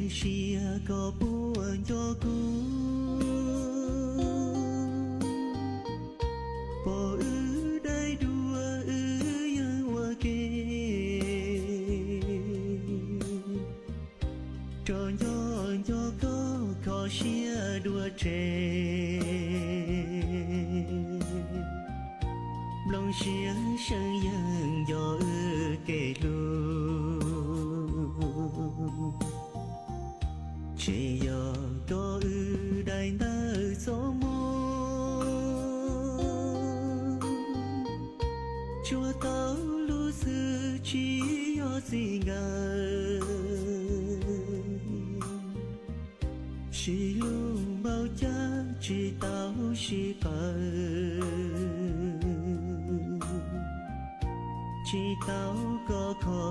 chia có buồn cho cô bỏ ư đây đùa ư yang hoa kê cho có khó chia đùa trẻ lòng chia sân dân do ư kê lu chỉ do có ư đại nợ số mô chúa tao lu sư chỉ do gì ngờ chỉ luôn bao cha chỉ tao chỉ cờ chỉ tao có khó